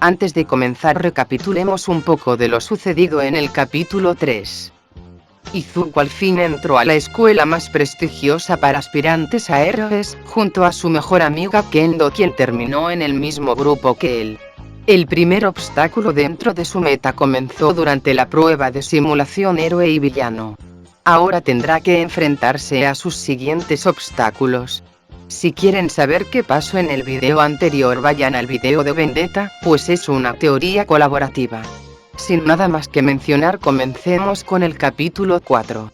Antes de comenzar, recapitulemos un poco de lo sucedido en el capítulo 3. Izuku al fin entró a la escuela más prestigiosa para aspirantes a héroes, junto a su mejor amiga Kendo, quien terminó en el mismo grupo que él. El primer obstáculo dentro de su meta comenzó durante la prueba de simulación héroe y villano. Ahora tendrá que enfrentarse a sus siguientes obstáculos. Si quieren saber qué pasó en el video anterior, vayan al video de Vendetta, pues es una teoría colaborativa. Sin nada más que mencionar, comencemos con el capítulo 4.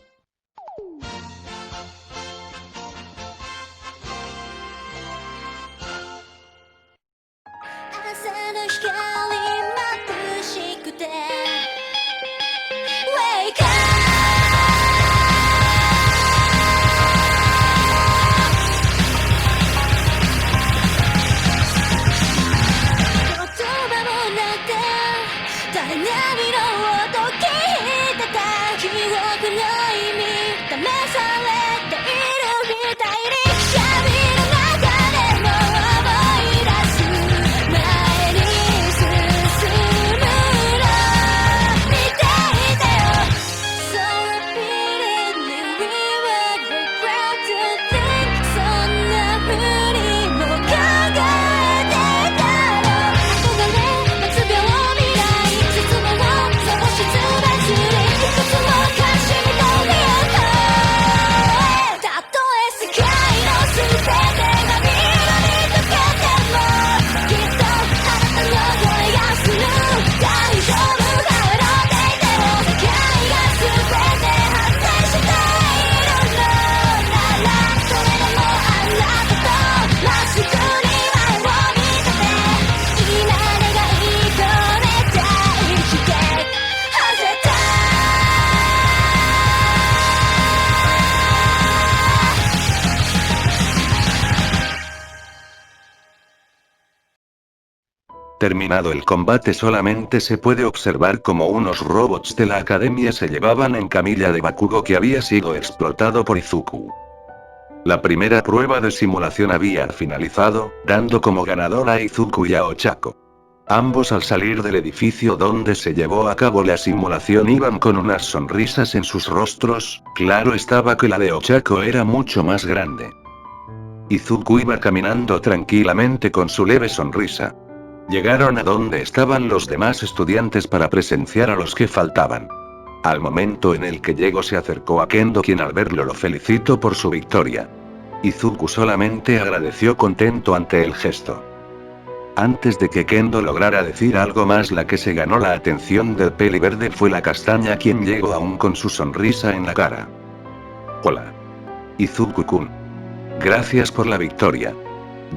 Terminado el combate, solamente se puede observar como unos robots de la academia se llevaban en camilla de Bakugo que había sido explotado por Izuku. La primera prueba de simulación había finalizado, dando como ganador a Izuku y a Ochako. Ambos, al salir del edificio donde se llevó a cabo la simulación, iban con unas sonrisas en sus rostros. Claro estaba que la de Ochako era mucho más grande. Izuku iba caminando tranquilamente con su leve sonrisa. Llegaron a donde estaban los demás estudiantes para presenciar a los que faltaban. Al momento en el que llegó, se acercó a Kendo, quien al verlo lo felicitó por su victoria. Izuku solamente agradeció contento ante el gesto. Antes de que Kendo lograra decir algo más, la que se ganó la atención del peli verde fue la castaña, quien llegó aún con su sonrisa en la cara. Hola. Izuku-kun. Gracias por la victoria.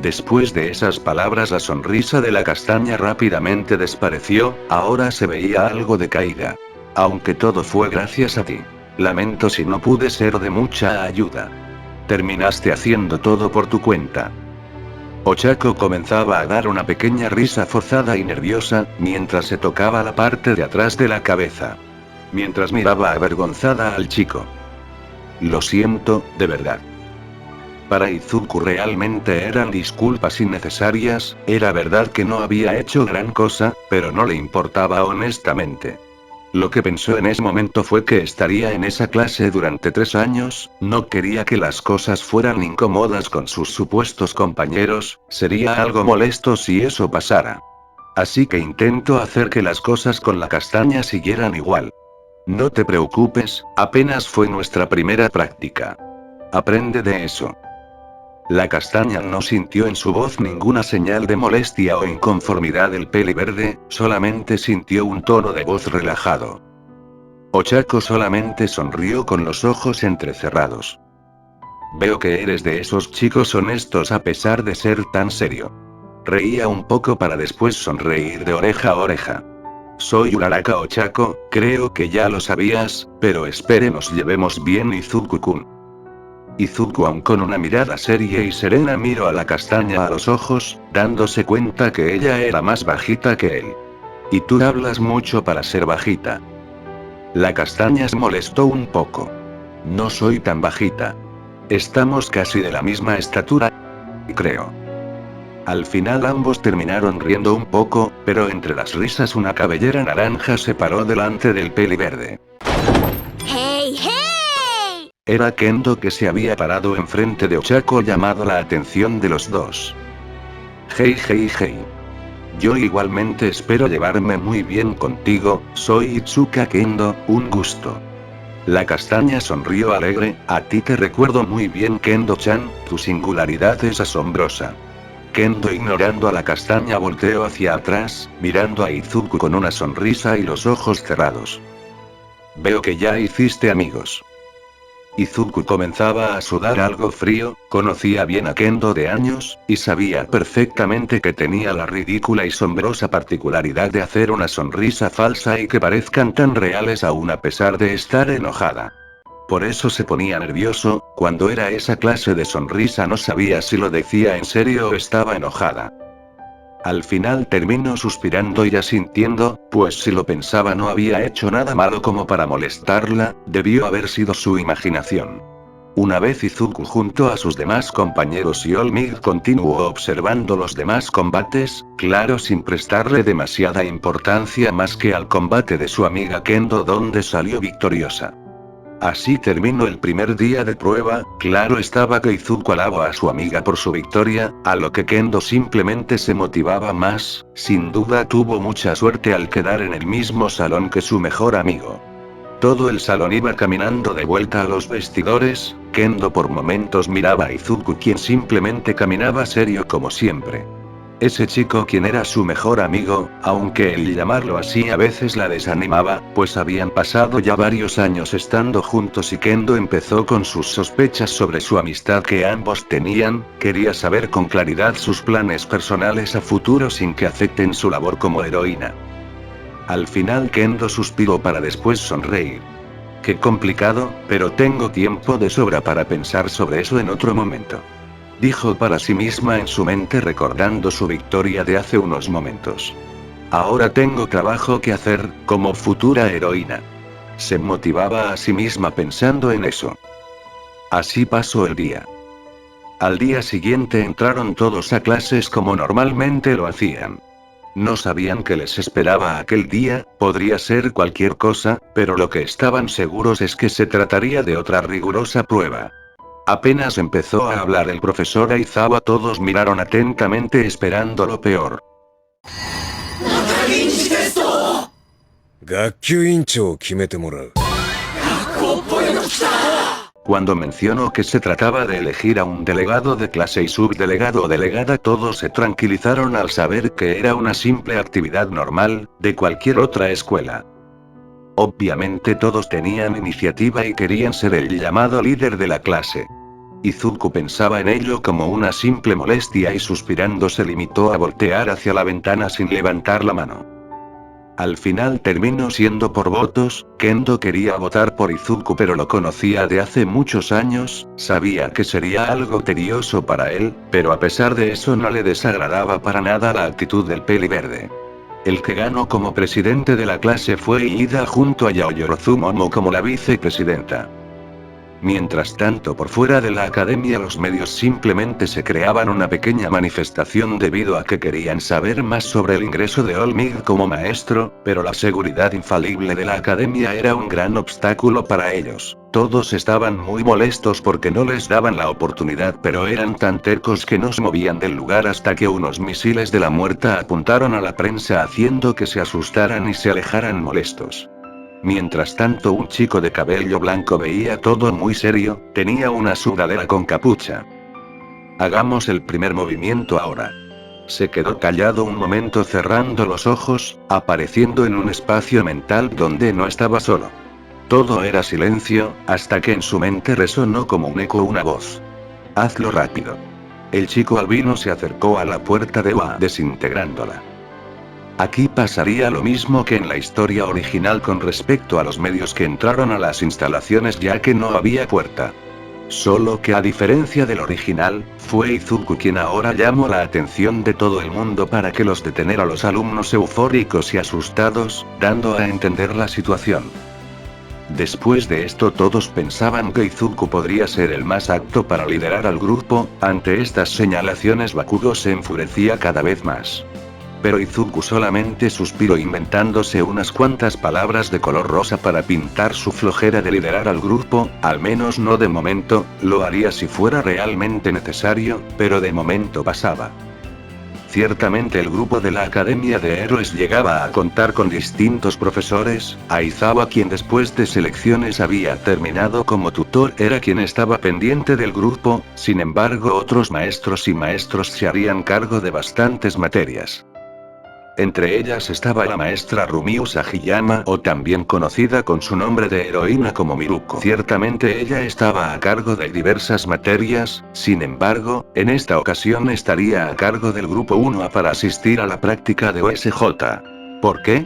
Después de esas palabras, la sonrisa de la castaña rápidamente desapareció, ahora se veía algo decaída. Aunque todo fue gracias a ti. Lamento si no pude ser de mucha ayuda. Terminaste haciendo todo por tu cuenta. Ochako comenzaba a dar una pequeña risa forzada y nerviosa, mientras se tocaba la parte de atrás de la cabeza. Mientras miraba avergonzada al chico. Lo siento, de verdad. Para Izuku realmente eran disculpas innecesarias, era verdad que no había hecho gran cosa, pero no le importaba honestamente. Lo que pensó en ese momento fue que estaría en esa clase durante 3 años, no quería que las cosas fueran incómodas con sus supuestos compañeros, sería algo molesto si eso pasara. Así que intentó hacer que las cosas con la castaña siguieran igual. No te preocupes, apenas fue nuestra primera práctica. Aprende de eso. La castaña no sintió en su voz ninguna señal de molestia o inconformidad del peli verde, solamente sintió un tono de voz relajado. Ochako solamente sonrió con los ojos entrecerrados. Veo que eres de esos chicos honestos a pesar de ser tan serio. Reía un poco para después sonreír de oreja a oreja. Soy Uraraka Ochako, creo que ya lo sabías, pero espere, nos llevemos bien, Izuku-kun. Izuku, aun con una mirada seria y serena, miró a la castaña a los ojos, dándose cuenta que ella era más bajita que él. Y tú hablas mucho para ser bajita. La castaña se molestó un poco. No soy tan bajita. Estamos casi de la misma estatura, creo. Al final ambos terminaron riendo un poco, pero entre las risas una cabellera naranja se paró delante del peli verde. ¡Hey, hey! Era Kendo, que se había parado enfrente de Ochako, llamado la atención de los dos. Hey, hey, hey. Yo igualmente espero llevarme muy bien contigo, soy Itsuka Kendo, un gusto. La castaña sonrió alegre. A ti te recuerdo muy bien, Kendo-chan, tu singularidad es asombrosa. Kendo, ignorando a la castaña, volteó hacia atrás, mirando a Izuku con una sonrisa y los ojos cerrados. Veo que ya hiciste amigos. Izuku comenzaba a sudar algo frío, conocía bien a Kendo de años, y sabía perfectamente que tenía la ridícula y asombrosa particularidad de hacer una sonrisa falsa y que parezcan tan reales aún a pesar de estar enojada. Por eso se ponía nervioso. Cuando era esa clase de sonrisa no sabía si lo decía en serio o estaba enojada. Al final terminó suspirando y asintiendo, pues si lo pensaba no había hecho nada malo como para molestarla, debió haber sido su imaginación. Una vez Izuku junto a sus demás compañeros y All Might continuó observando los demás combates, claro, sin prestarle demasiada importancia más que al combate de su amiga Kendo, donde salió victoriosa. Así terminó el primer día de prueba. Claro estaba que Izuku alabó a su amiga por su victoria, a lo que Kendo simplemente se motivaba más. Sin duda tuvo mucha suerte al quedar en el mismo salón que su mejor amigo. Todo el salón iba caminando de vuelta a los vestidores. Kendo por momentos miraba a Izuku, quien simplemente caminaba serio como siempre. Ese chico, quien era su mejor amigo, aunque el llamarlo así a veces la desanimaba, pues habían pasado ya varios años estando juntos y Kendo empezó con sus sospechas sobre su amistad que ambos tenían. Quería saber con claridad sus planes personales a futuro sin que afecten su labor como heroína. Al final Kendo suspiró para después sonreír. Qué complicado, pero tengo tiempo de sobra para pensar sobre eso en otro momento. Dijo para sí misma en su mente, recordando su victoria de hace unos momentos. Ahora tengo trabajo que hacer, como futura heroína. Se motivaba a sí misma pensando en eso. Así pasó el día. Al día siguiente entraron todos a clases como normalmente lo hacían. No sabían qué les esperaba aquel día, podría ser cualquier cosa, pero lo que estaban seguros es que se trataría de otra rigurosa prueba. Apenas empezó a hablar el profesor Aizawa, todos miraron atentamente esperando lo peor. Cuando mencionó que se trataba de elegir a un delegado de clase y subdelegado o delegada, todos se tranquilizaron al saber que era una simple actividad normal, de cualquier otra escuela. Obviamente todos tenían iniciativa y querían ser el llamado líder de la clase. Izuku pensaba en ello como una simple molestia y suspirando se limitó a voltear hacia la ventana sin levantar la mano. Al final terminó siendo por votos. Kendo quería votar por Izuku, pero lo conocía de hace muchos años, sabía que sería algo tedioso para él, pero a pesar de eso no le desagradaba para nada la actitud del peli verde. El que ganó como presidente de la clase fue Iida junto a Yaoyorozu Momo como la vicepresidenta. Mientras tanto, por fuera de la academia los medios simplemente se creaban una pequeña manifestación debido a que querían saber más sobre el ingreso de All Might como maestro, pero la seguridad infalible de la academia era un gran obstáculo para ellos. Todos estaban muy molestos porque no les daban la oportunidad, pero eran tan tercos que no se movían del lugar hasta que unos misiles de la muerte apuntaron a la prensa haciendo que se asustaran y se alejaran molestos. Mientras tanto, un chico de cabello blanco veía todo muy serio, tenía una sudadera con capucha. Hagamos el primer movimiento ahora. Se quedó callado un momento cerrando los ojos, apareciendo en un espacio mental donde no estaba solo. Todo era silencio, hasta que en su mente resonó como un eco una voz. Hazlo rápido. El chico albino se acercó a la puerta de Wa desintegrándola. Aquí pasaría lo mismo que en la historia original con respecto a los medios que entraron a las instalaciones, ya que no había puerta. Solo que a diferencia del original, fue Izuku quien ahora llamó la atención de todo el mundo para que los detenera a los alumnos eufóricos y asustados, dando a entender la situación. Después de esto todos pensaban que Izuku podría ser el más apto para liderar al grupo. Ante estas señalaciones Bakugo se enfurecía cada vez más. Pero Izuku solamente suspiró inventándose unas cuantas palabras de color rosa para pintar su flojera de liderar al grupo, al menos no de momento, lo haría si fuera realmente necesario, pero de momento pasaba. Ciertamente el grupo de la Academia de Héroes llegaba a contar con distintos profesores. Aizawa, quien después de selecciones había terminado como tutor, era quien estaba pendiente del grupo. Sin embargo, otros maestros y maestros se harían cargo de bastantes materias. Entre ellas estaba la maestra Rumi Usagiyama, o también conocida con su nombre de heroína como Miruko. Ciertamente ella estaba a cargo de diversas materias. Sin embargo, en esta ocasión estaría a cargo del grupo 1A para asistir a la práctica de OSJ. ¿Por qué?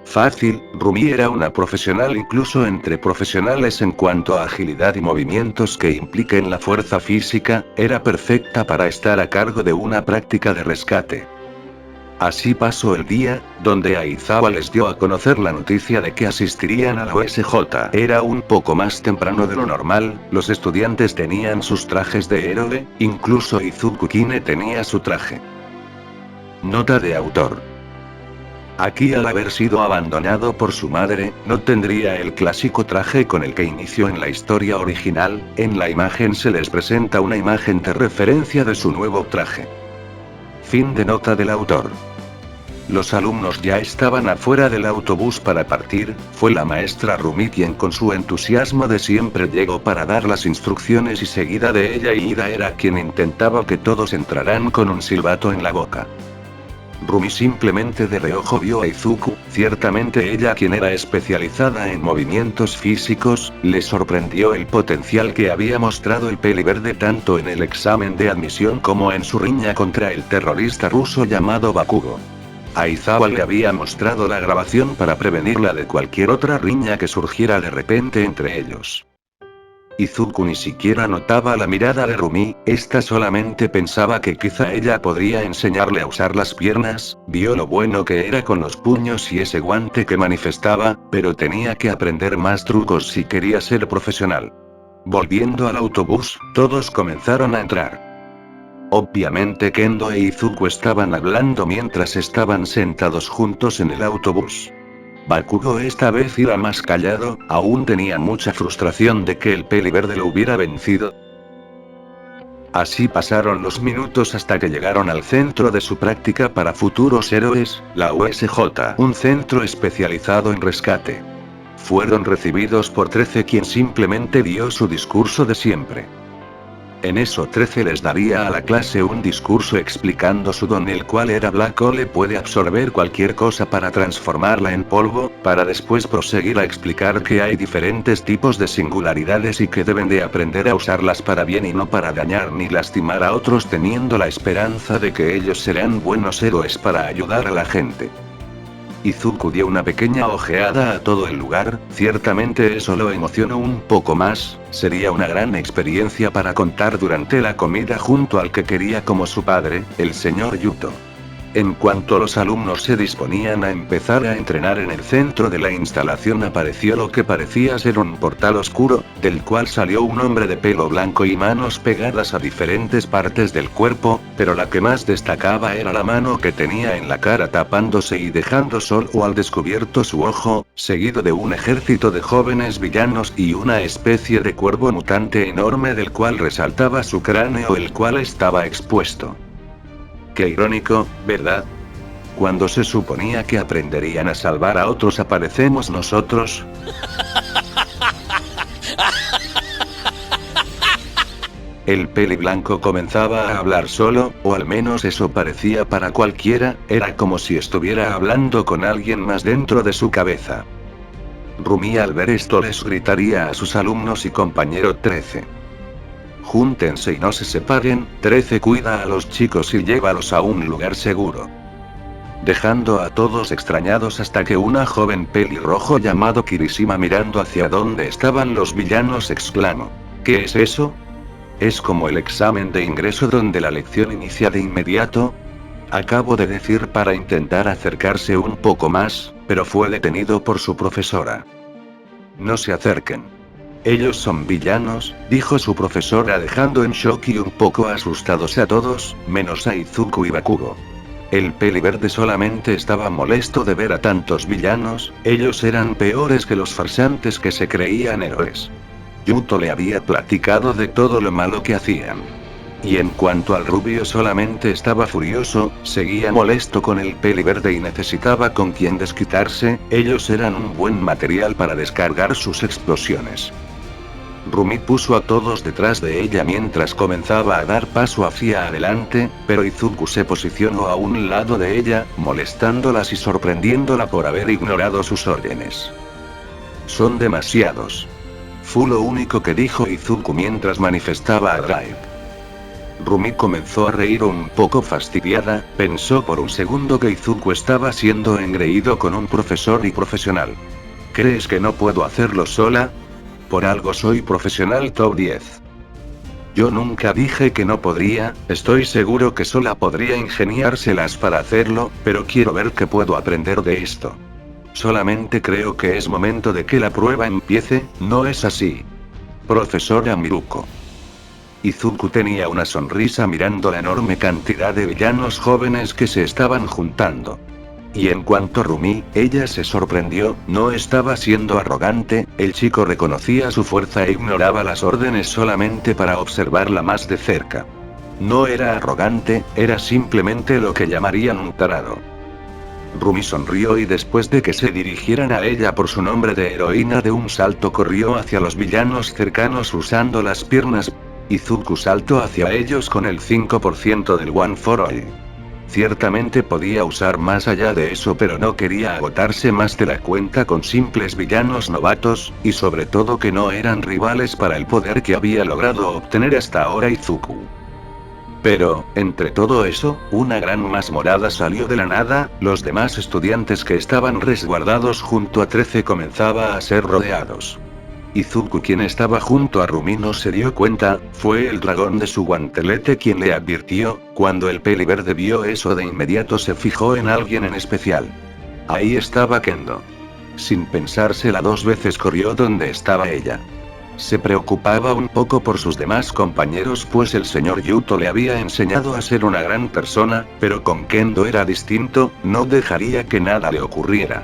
Fácil, Rumi era una profesional incluso entre profesionales en cuanto a agilidad y movimientos que impliquen la fuerza física. Era perfecta para estar a cargo de una práctica de rescate. Así pasó el día, donde Aizawa les dio a conocer la noticia de que asistirían a la OSJ. Era un poco más temprano de lo normal, los estudiantes tenían sus trajes de héroe, incluso Izuku Kine tenía su traje. Nota de autor. Aquí, al haber sido abandonado por su madre, no tendría el clásico traje con el que inició en la historia original. En la imagen se les presenta una imagen de referencia de su nuevo traje. Fin de nota del autor. Los alumnos ya estaban afuera del autobús para partir. Fue la maestra Rumi quien con su entusiasmo de siempre llegó para dar las instrucciones y seguida de ella Ida era quien intentaba que todos entraran con un silbato en la boca. Rumi simplemente de reojo vio a Izuku. Ciertamente ella, quien era especializada en movimientos físicos, le sorprendió el potencial que había mostrado el peli verde tanto en el examen de admisión como en su riña contra el terrorista ruso llamado Bakugo. Aizawa le había mostrado la grabación para prevenirla de cualquier otra riña que surgiera de repente entre ellos. Izuku ni siquiera notaba la mirada de Rumi, esta solamente pensaba que quizá ella podría enseñarle a usar las piernas. Vio lo bueno que era con los puños y ese guante que manifestaba, pero tenía que aprender más trucos si quería ser profesional. Volviendo al autobús, todos comenzaron a entrar. Obviamente Kendo e Izuku estaban hablando mientras estaban sentados juntos en el autobús. Bakugo esta vez iba más callado, aún tenía mucha frustración de que el peli verde lo hubiera vencido. Así pasaron los minutos hasta que llegaron al centro de su práctica para futuros héroes, la OSJ, un centro especializado en rescate. Fueron recibidos por 13, quien simplemente dio su discurso de siempre. En eso 13 les daría a la clase un discurso explicando su don, el cual era Black Hole puede absorber cualquier cosa para transformarla en polvo, para después proseguir a explicar que hay diferentes tipos de singularidades y que deben de aprender a usarlas para bien y no para dañar ni lastimar a otros, teniendo la esperanza de que ellos serán buenos héroes para ayudar a la gente. Izuku dio una pequeña ojeada a todo el lugar. Ciertamente eso lo emocionó un poco más. Sería una gran experiencia para contar durante la comida junto al que quería como su padre, el señor Yuto. En cuanto los alumnos se disponían a empezar a entrenar en el centro de la instalación, apareció lo que parecía ser un portal oscuro, del cual salió un hombre de pelo blanco y manos pegadas a diferentes partes del cuerpo, pero la que más destacaba era la mano que tenía en la cara tapándose y dejando solo al descubierto su ojo, seguido de un ejército de jóvenes villanos y una especie de cuervo mutante enorme del cual resaltaba su cráneo, el cual estaba expuesto. Qué irónico, ¿verdad? Cuando se suponía que aprenderían a salvar a otros, aparecemos nosotros. El peli blanco comenzaba a hablar solo, o al menos eso parecía para cualquiera. Era como si estuviera hablando con alguien más dentro de su cabeza. Rumi al ver esto les gritaría a sus alumnos y compañero 13. Júntense y no se separen. 13 cuida a los chicos y llévalos a un lugar seguro. Dejando a todos extrañados hasta que una joven pelirrojo llamado Kirishima, mirando hacia donde estaban los villanos, exclamó: ¿Qué es eso? ¿Es como el examen de ingreso donde la lección inicia de inmediato? Acabo de decir para intentar acercarse un poco más, pero fue detenido por su profesora. No se acerquen. Ellos son villanos, dijo su profesora dejando en shock y un poco asustados a todos, menos a Izuku y Bakugo. El peli verde solamente estaba molesto de ver a tantos villanos, ellos eran peores que los farsantes que se creían héroes. Yuto le había platicado de todo lo malo que hacían. Y en cuanto al rubio solamente estaba furioso, seguía molesto con el peli verde y necesitaba con quien desquitarse, ellos eran un buen material para descargar sus explosiones. Rumi puso a todos detrás de ella mientras comenzaba a dar paso hacia adelante, pero Izuku se posicionó a un lado de ella, molestándolas y sorprendiéndola por haber ignorado sus órdenes. Son demasiados. Fue lo único que dijo Izuku mientras manifestaba a Drive. Rumi comenzó a reír un poco fastidiada, pensó por un segundo que Izuku estaba siendo engreído con un profesor y profesional. ¿Crees que no puedo hacerlo sola? Por algo soy profesional top 10. Yo nunca dije que no podría, estoy seguro que sola podría ingeniárselas para hacerlo, pero quiero ver qué puedo aprender de esto. Solamente creo que es momento de que la prueba empiece, ¿no es así? Profesora Miruko. Izuku tenía una sonrisa mirando la enorme cantidad de villanos jóvenes que se estaban juntando. Y en cuanto a Rumi, ella se sorprendió, no estaba siendo arrogante, el chico reconocía su fuerza e ignoraba las órdenes solamente para observarla más de cerca. No era arrogante, era simplemente lo que llamarían un tarado. Rumi sonrió y después de que se dirigieran a ella por su nombre de heroína de un salto corrió hacia los villanos cercanos usando las piernas. Izuku saltó hacia ellos con el 5% del One for All. Ciertamente podía usar más allá de eso, pero no quería agotarse más de la cuenta con simples villanos novatos, y sobre todo que no eran rivales para el poder que había logrado obtener hasta ahora Izuku. Pero, entre todo eso, una gran más morada salió de la nada, los demás estudiantes que estaban resguardados junto a 13 comenzaba a ser rodeados. Izuku, quien estaba junto a Rumi, no se dio cuenta, fue el dragón de su guantelete quien le advirtió, cuando el peli verde vio eso de inmediato se fijó en alguien en especial. Ahí estaba Kendo. Sin pensársela dos veces corrió donde estaba ella. Se preocupaba un poco por sus demás compañeros pues el señor Yuto le había enseñado a ser una gran persona, pero con Kendo era distinto, no dejaría que nada le ocurriera.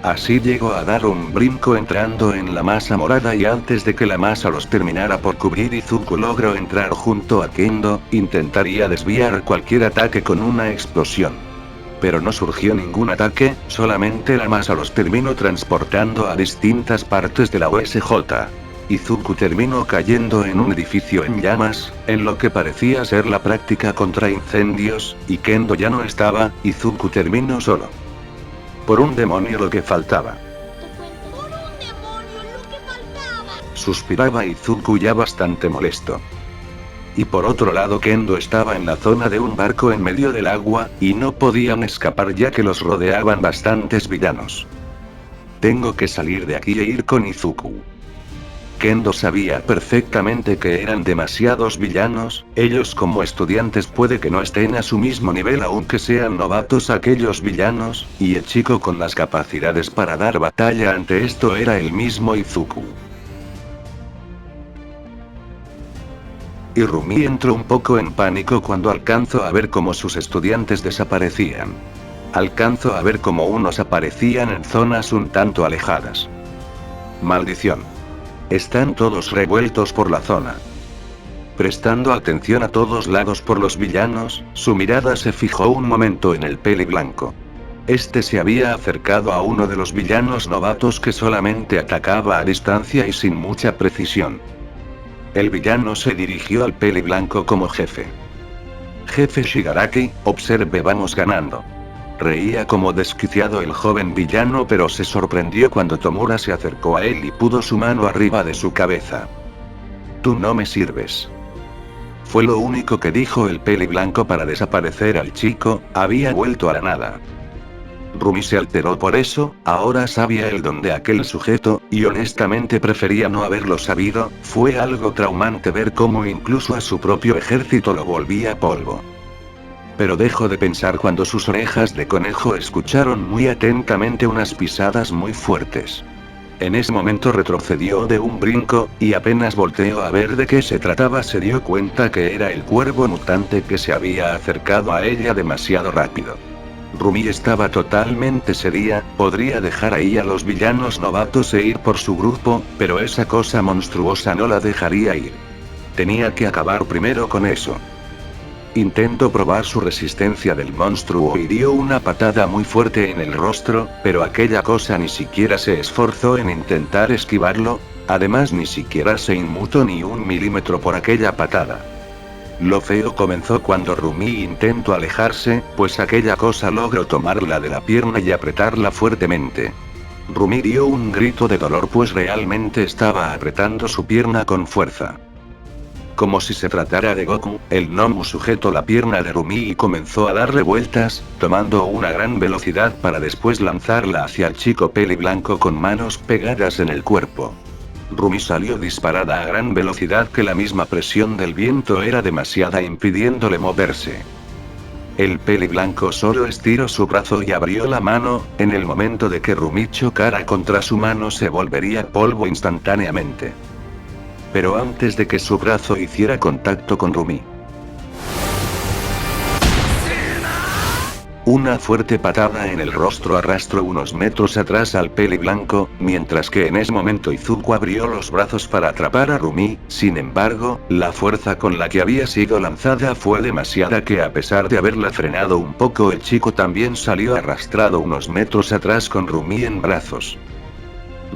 Así llegó a dar un brinco entrando en la masa morada y antes de que la masa los terminara por cubrir Izuku logró entrar junto a Kendo, intentaría desviar cualquier ataque con una explosión. Pero no surgió ningún ataque, solamente la masa los terminó transportando a distintas partes de la USJ. Izuku terminó cayendo en un edificio en llamas, en lo que parecía ser la práctica contra incendios, y Kendo ya no estaba, Izuku terminó solo. Por un demonio lo que faltaba. Suspiraba Izuku ya bastante molesto. Y por otro lado Kendo estaba en la zona de un barco en medio del agua, y no podían escapar ya que los rodeaban bastantes villanos. Tengo que salir de aquí e ir con Izuku. Kendo sabía perfectamente que eran demasiados villanos, ellos como estudiantes puede que no estén a su mismo nivel aunque sean novatos aquellos villanos, y el chico con las capacidades para dar batalla ante esto era el mismo Izuku. Y Rumi entró un poco en pánico cuando alcanzó a ver cómo sus estudiantes desaparecían. Alcanzó a ver cómo unos aparecían en zonas un tanto alejadas. Maldición. Están todos revueltos por la zona. Prestando atención a todos lados por los villanos, su mirada se fijó un momento en el peli blanco. Este se había acercado a uno de los villanos novatos que solamente atacaba a distancia y sin mucha precisión. El villano se dirigió al peli blanco como jefe. Jefe Shigaraki, observe, vamos ganando. Reía como desquiciado el joven villano, pero se sorprendió cuando Tomura se acercó a él y puso su mano arriba de su cabeza. Tú no me sirves. Fue lo único que dijo el peli blanco para desaparecer al chico, había vuelto a la nada. Rumi se alteró por eso, ahora sabía el don de aquel sujeto, y honestamente prefería no haberlo sabido, fue algo traumante ver cómo incluso a su propio ejército lo volvía polvo. Pero dejó de pensar cuando sus orejas de conejo escucharon muy atentamente unas pisadas muy fuertes. En ese momento retrocedió de un brinco, y apenas volteó a ver de qué se trataba se dio cuenta que era el cuervo mutante que se había acercado a ella demasiado rápido. Rumi estaba totalmente seria, podría dejar ahí a los villanos novatos e ir por su grupo, pero esa cosa monstruosa no la dejaría ir. Tenía que acabar primero con eso. Intentó probar su resistencia del monstruo y dio una patada muy fuerte en el rostro, pero aquella cosa ni siquiera se esforzó en intentar esquivarlo, además ni siquiera se inmutó ni un milímetro por aquella patada. Lo feo comenzó cuando Rumi intentó alejarse, pues aquella cosa logró tomarla de la pierna y apretarla fuertemente. Rumi dio un grito de dolor pues realmente estaba apretando su pierna con fuerza. Como si se tratara de Goku, el gnomo sujetó la pierna de Rumi y comenzó a darle vueltas, tomando una gran velocidad para después lanzarla hacia el chico peli blanco con manos pegadas en el cuerpo. Rumi salió disparada a gran velocidad que la misma presión del viento era demasiada impidiéndole moverse. El peli blanco solo estiró su brazo y abrió la mano, en el momento de que Rumi chocara contra su mano se volvería polvo instantáneamente. Pero antes de que su brazo hiciera contacto con Rumi, una fuerte patada en el rostro arrastró unos metros atrás al peli blanco, mientras que en ese momento Izuku abrió los brazos para atrapar a Rumi. Sin embargo, la fuerza con la que había sido lanzada fue demasiada que a pesar de haberla frenado un poco el chico también salió arrastrado unos metros atrás con Rumi en brazos.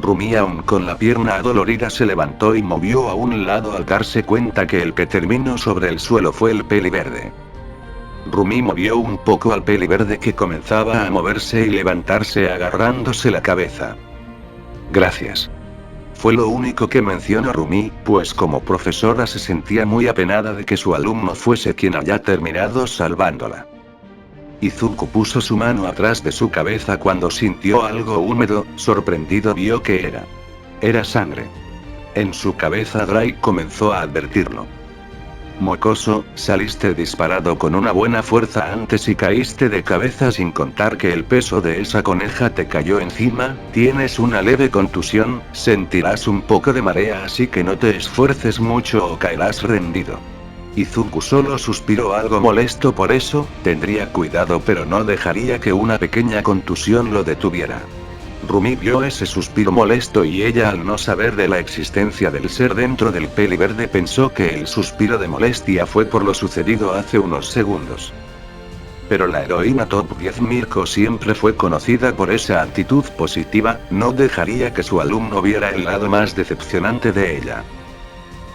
Rumi aún con la pierna adolorida se levantó y movió a un lado al darse cuenta que el que terminó sobre el suelo fue el peli verde. Rumi movió un poco al peli verde que comenzaba a moverse y levantarse agarrándose la cabeza. Gracias. Fue lo único que mencionó Rumi, pues como profesora se sentía muy apenada de que su alumno fuese quien haya terminado salvándola. Izuku puso su mano atrás de su cabeza cuando sintió algo húmedo, sorprendido vio que era. Era sangre. En su cabeza Drake comenzó a advertirlo. Mocoso, saliste disparado con una buena fuerza antes y caíste de cabeza sin contar que el peso de esa coneja te cayó encima, tienes una leve contusión, sentirás un poco de marea así que no te esfuerces mucho o caerás rendido. Izuku solo suspiró algo molesto por eso, tendría cuidado pero no dejaría que una pequeña contusión lo detuviera. Rumi vio ese suspiro molesto y ella al no saber de la existencia del ser dentro del peli verde pensó que el suspiro de molestia fue por lo sucedido hace unos segundos. Pero la heroína Top 10 Mirko siempre fue conocida por esa actitud positiva, no dejaría que su alumno viera el lado más decepcionante de ella.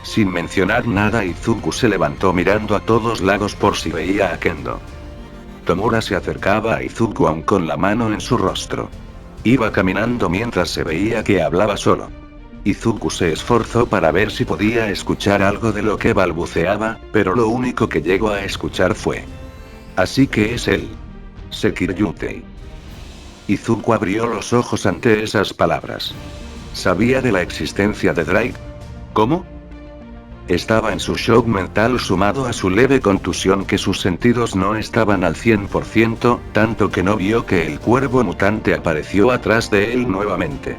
Sin mencionar nada Izuku se levantó mirando a todos lados por si veía a Kendo. Tomura se acercaba a Izuku aún con la mano en su rostro. Iba caminando mientras se veía que hablaba solo. Izuku se esforzó para ver si podía escuchar algo de lo que balbuceaba, pero lo único que llegó a escuchar fue: así que es él. Sekiryutei. Izuku abrió los ojos ante esas palabras. ¿Sabía de la existencia de Drake? ¿Cómo? Estaba en su shock mental sumado a su leve contusión que sus sentidos no estaban al 100%, tanto que no vio que el cuervo mutante apareció atrás de él nuevamente.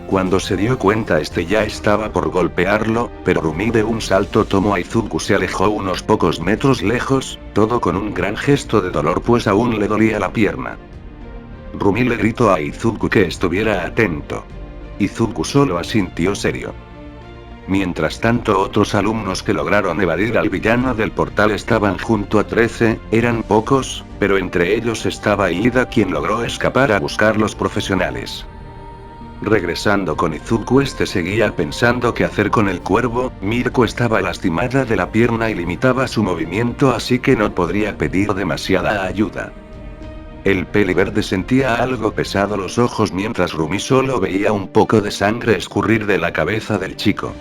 Cuando se dio cuenta ya estaba por golpearlo, pero Rumi de un salto tomó a Izuku se alejó unos pocos metros lejos, todo con un gran gesto de dolor pues aún le dolía la pierna. Rumi le gritó a Izuku que estuviera atento. Izuku solo asintió serio. Mientras tanto otros alumnos que lograron evadir al villano del portal estaban junto a 13, eran pocos, pero entre ellos estaba Ida quien logró escapar a buscar los profesionales. Regresando con Izuku seguía pensando qué hacer con el cuervo, Mirko estaba lastimada de la pierna y limitaba su movimiento así que no podría pedir demasiada ayuda. El peli verde sentía algo pesado los ojos mientras Rumi solo veía un poco de sangre escurrir de la cabeza del chico.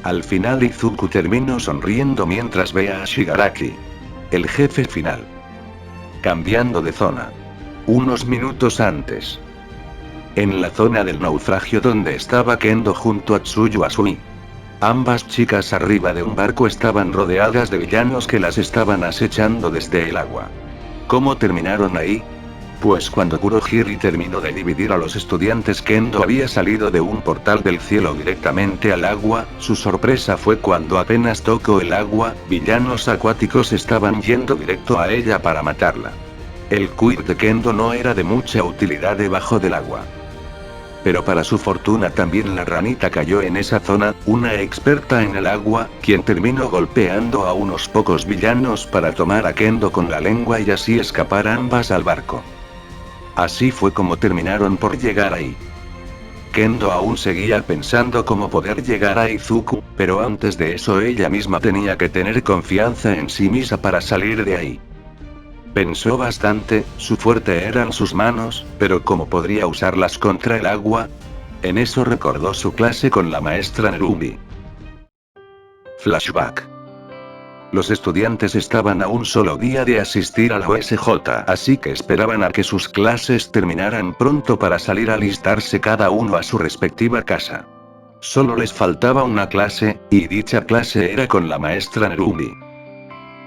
Al final Izuku terminó sonriendo mientras veía a Shigaraki. El jefe final. Cambiando de zona. Unos minutos antes. En la zona del naufragio donde estaba Kendo junto a Tsuyu Asui. Ambas chicas arriba de un barco estaban rodeadas de villanos que las estaban acechando desde el agua. ¿Cómo terminaron ahí? Pues cuando Kurohiri terminó de dividir a los estudiantes, Kendo había salido de un portal del cielo directamente al agua. Su sorpresa fue cuando apenas tocó el agua, villanos acuáticos estaban yendo directo a ella para matarla. El quid de Kendo no era de mucha utilidad debajo del agua. Pero para su fortuna también la ranita cayó en esa zona, una experta en el agua, quien terminó golpeando a unos pocos villanos para tomar a Kendo con la lengua y así escapar ambas al barco. Así fue como terminaron por llegar ahí. Kendo aún seguía pensando cómo poder llegar a Izuku, pero antes de eso ella misma tenía que tener confianza en sí misma para salir de ahí. Pensó bastante, su fuerte eran sus manos, pero ¿cómo podría usarlas contra el agua? En eso recordó su clase con la maestra Nerumi. Flashback. Los estudiantes estaban a un solo día de asistir a la OSJ, así que esperaban a que sus clases terminaran pronto para salir a alistarse cada uno a su respectiva casa. Solo les faltaba una clase, y dicha clase era con la maestra Nerumi.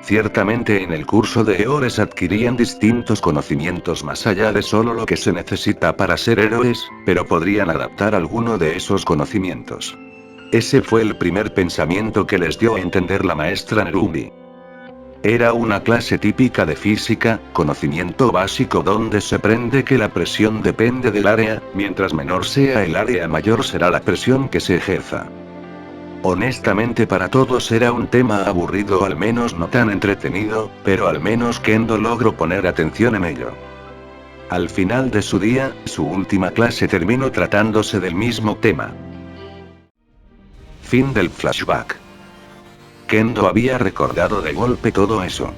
Ciertamente en el curso de héroes adquirían distintos conocimientos más allá de solo lo que se necesita para ser héroes, pero podrían adaptar alguno de esos conocimientos. Ese fue el primer pensamiento que les dio a entender la maestra Nerumi. Era una clase típica de física, conocimiento básico donde se aprende que la presión depende del área, mientras menor sea el área mayor será la presión que se ejerza. Honestamente para todos era un tema aburrido o al menos no tan entretenido, pero al menos Kendo logró poner atención en ello. Al final de su día, su última clase terminó tratándose del mismo tema. Fin del flashback. Kendo había recordado de golpe todo eso.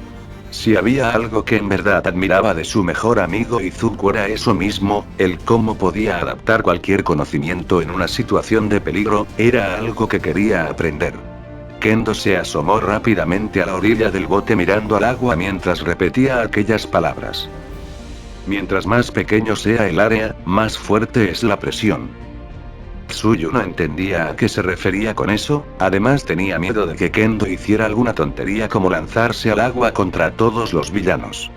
Si había algo que en verdad admiraba de su mejor amigo Izuku era eso mismo, el cómo podía adaptar cualquier conocimiento en una situación de peligro, era algo que quería aprender. Kendo se asomó rápidamente a la orilla del bote mirando al agua mientras repetía aquellas palabras. Mientras más pequeño sea el área, más fuerte es la presión. Tsuyu no entendía a qué se refería con eso, además tenía miedo de que Kendo hiciera alguna tontería como lanzarse al agua contra todos los villanos.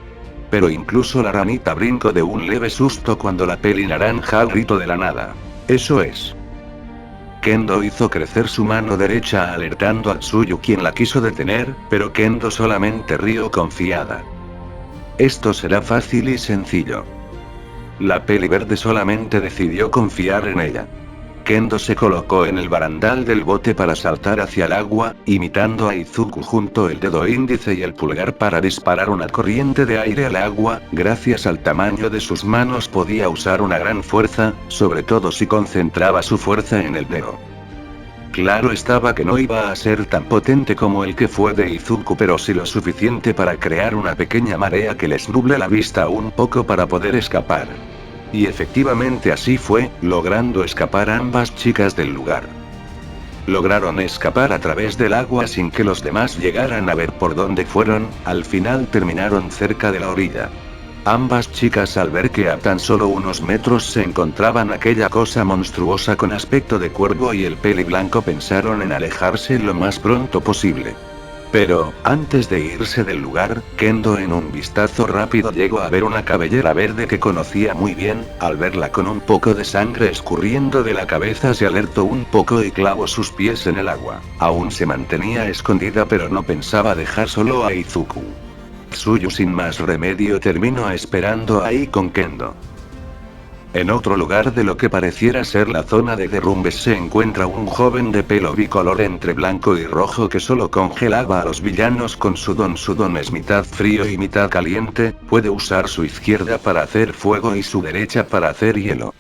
Pero incluso la ranita brincó de un leve susto cuando la peli naranja gritó de la nada. Eso es. Kendo hizo crecer su mano derecha alertando a Tsuyu, quien la quiso detener, pero Kendo solamente rió confiada. Esto será fácil y sencillo. La peli verde solamente decidió confiar en ella. Kendo se colocó en el barandal del bote para saltar hacia el agua, imitando a Izuku junto el dedo índice y el pulgar para disparar una corriente de aire al agua. Gracias al tamaño de sus manos podía usar una gran fuerza, sobre todo si concentraba su fuerza en el dedo. Claro estaba que no iba a ser tan potente como el que fue de Izuku, pero sí lo suficiente para crear una pequeña marea que les nuble la vista un poco para poder escapar. Y efectivamente así fue, logrando escapar ambas chicas del lugar. Lograron escapar a través del agua sin que los demás llegaran a ver por dónde fueron, al final terminaron cerca de la orilla. Ambas chicas al ver que a tan solo unos metros se encontraban aquella cosa monstruosa con aspecto de cuervo y el peli blanco pensaron en alejarse lo más pronto posible. Pero, antes de irse del lugar, Kendo en un vistazo rápido llegó a ver una cabellera verde que conocía muy bien. Al verla con un poco de sangre escurriendo de la cabeza se alertó un poco y clavó sus pies en el agua. Aún se mantenía escondida pero no pensaba dejar solo a Izuku. Tsuyu sin más remedio terminó esperando ahí con Kendo. En otro lugar de lo que pareciera ser la zona de derrumbes se encuentra un joven de pelo bicolor entre blanco y rojo que solo congelaba a los villanos con su don. Su don es mitad frío y mitad caliente, puede usar su izquierda para hacer fuego y su derecha para hacer hielo.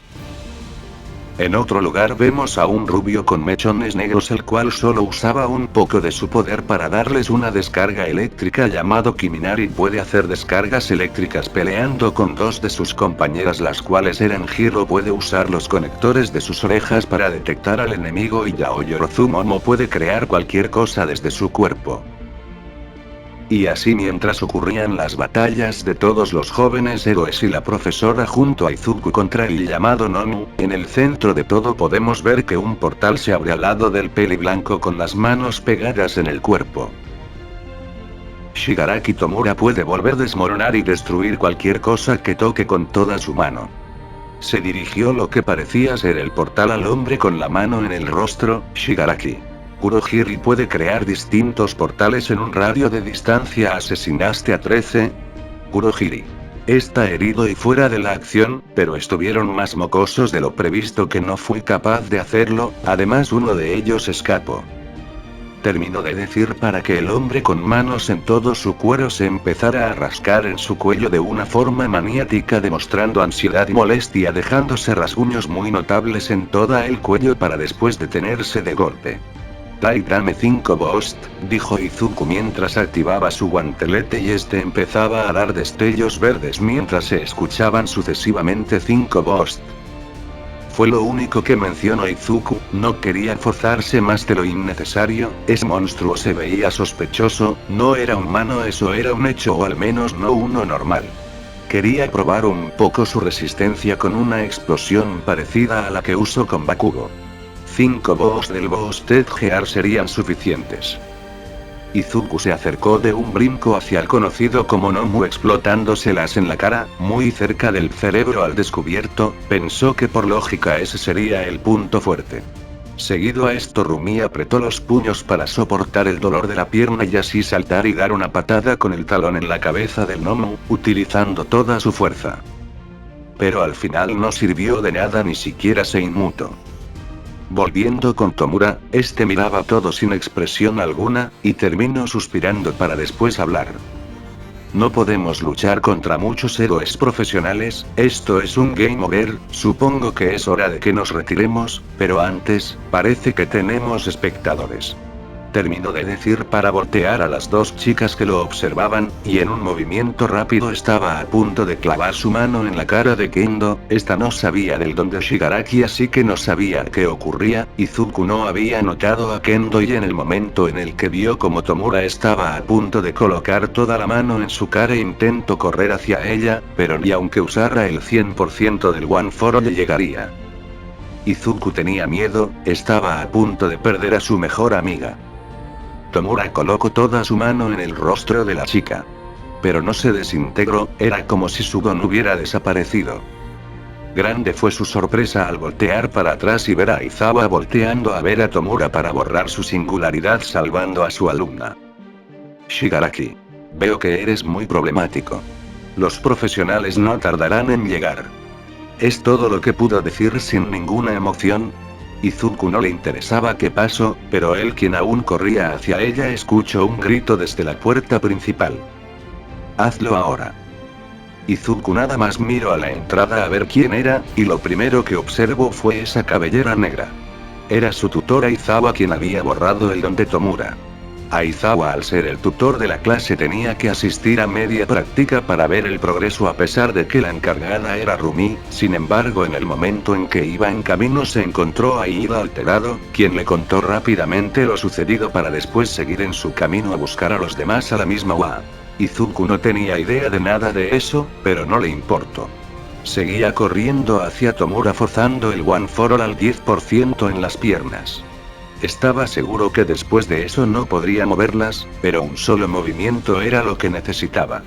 En otro lugar vemos a un rubio con mechones negros el cual solo usaba un poco de su poder para darles una descarga eléctrica llamado Kiminari. Puede hacer descargas eléctricas peleando con dos de sus compañeras las cuales eran Hiro. Puede usar los conectores de sus orejas para detectar al enemigo y Yaoyorozu Momo puede crear cualquier cosa desde su cuerpo. Y así mientras ocurrían las batallas de todos los jóvenes héroes y la profesora junto a Izuku contra el llamado Nomu, en el centro de todo podemos ver que un portal se abre al lado del peli blanco con las manos pegadas en el cuerpo. Shigaraki Tomura puede volver a desmoronar y destruir cualquier cosa que toque con toda su mano. Se dirigió lo que parecía ser el portal al hombre con la mano en el rostro. Shigaraki Kurohiri puede crear distintos portales en un radio de distancia. Asesinaste a 13. Kurohiri está herido y fuera de la acción, pero estuvieron más mocosos de lo previsto que no fui capaz de hacerlo, además uno de ellos escapó. Terminó de decir para que el hombre con manos en todo su cuero se empezara a rascar en su cuello de una forma maniática, demostrando ansiedad y molestia, dejándose rasguños muy notables en todo el cuello para después detenerse de golpe. Tai, dame 5 Boost, dijo Izuku mientras activaba su guantelete y este empezaba a dar destellos verdes mientras se escuchaban sucesivamente 5 Boost. Fue lo único que mencionó Izuku, no quería forzarse más de lo innecesario. Ese monstruo se veía sospechoso, no era humano, eso era un hecho, o al menos no uno normal. Quería probar un poco su resistencia con una explosión parecida a la que usó con Bakugo. 5 Boost del Boosted Gear serían suficientes. Izuku se acercó de un brinco hacia el conocido como Nomu, explotándoselas en la cara, muy cerca del cerebro al descubierto. Pensó que por lógica ese sería el punto fuerte. Seguido a esto, Rumi apretó los puños para soportar el dolor de la pierna y así saltar y dar una patada con el talón en la cabeza del Nomu, utilizando toda su fuerza. Pero al final no sirvió de nada, ni siquiera se inmutó. Volviendo con Tomura, este miraba todo sin expresión alguna, y terminó suspirando para después hablar. No podemos luchar contra muchos héroes profesionales, esto es un game over, supongo que es hora de que nos retiremos, pero antes, parece que tenemos espectadores. Terminó de decir para voltear a las dos chicas que lo observaban, y en un movimiento rápido estaba a punto de clavar su mano en la cara de Kendo. Esta no sabía del don de Shigaraki, así que no sabía qué ocurría. Izuku no había notado a Kendo y en el momento en el que vio como Tomura estaba a punto de colocar toda la mano en su cara intentó correr hacia ella, pero ni aunque usara el 100% del One for All le llegaría. Izuku tenía miedo, estaba a punto de perder a su mejor amiga. Tomura colocó toda su mano en el rostro de la chica. Pero no se desintegró, era como si su don hubiera desaparecido. Grande fue su sorpresa al voltear para atrás y ver a Aizawa volteando a ver a Tomura para borrar su singularidad salvando a su alumna. Shigaraki. Veo que eres muy problemático. Los profesionales no tardarán en llegar. Es todo lo que pudo decir sin ninguna emoción. Izuku no le interesaba qué pasó, pero él, quien aún corría hacia ella, escuchó un grito desde la puerta principal. Hazlo ahora. Izuku nada más miró a la entrada a ver quién era, y lo primero que observó fue esa cabellera negra. Era su tutor Aizawa quien había borrado el don de Tomura. Aizawa, al ser el tutor de la clase, tenía que asistir a media práctica para ver el progreso a pesar de que la encargada era Rumi. Sin embargo, en el momento en que iba en camino se encontró a Ida alterado, quien le contó rápidamente lo sucedido para después seguir en su camino a buscar a los demás a la misma hora. Izuku no tenía idea de nada de eso, pero no le importó. Seguía corriendo hacia Tomura forzando el One for All al 10% en las piernas. Estaba seguro que después de eso no podría moverlas, pero un solo movimiento era lo que necesitaba.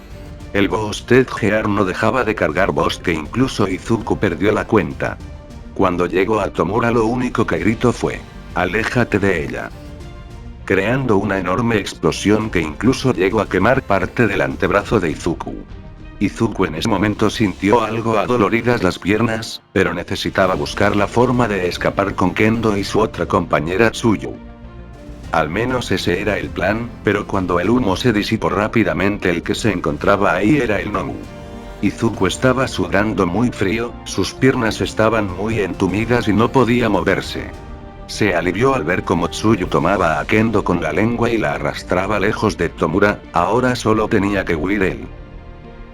El Boosted Gear no dejaba de cargar Boost que incluso Izuku perdió la cuenta. Cuando llegó a Tomura lo único que gritó fue: "Aléjate de ella", creando una enorme explosión que incluso llegó a quemar parte del antebrazo de Izuku. Izuku en ese momento sintió algo adoloridas las piernas, pero necesitaba buscar la forma de escapar con Kendo y su otra compañera Tsuyu. Al menos ese era el plan, pero cuando el humo se disipó rápidamente el que se encontraba ahí era el Nomu. Izuku estaba sudando muy frío, sus piernas estaban muy entumidas y no podía moverse. Se alivió al ver cómo Tsuyu tomaba a Kendo con la lengua y la arrastraba lejos de Tomura, ahora solo tenía que huir él.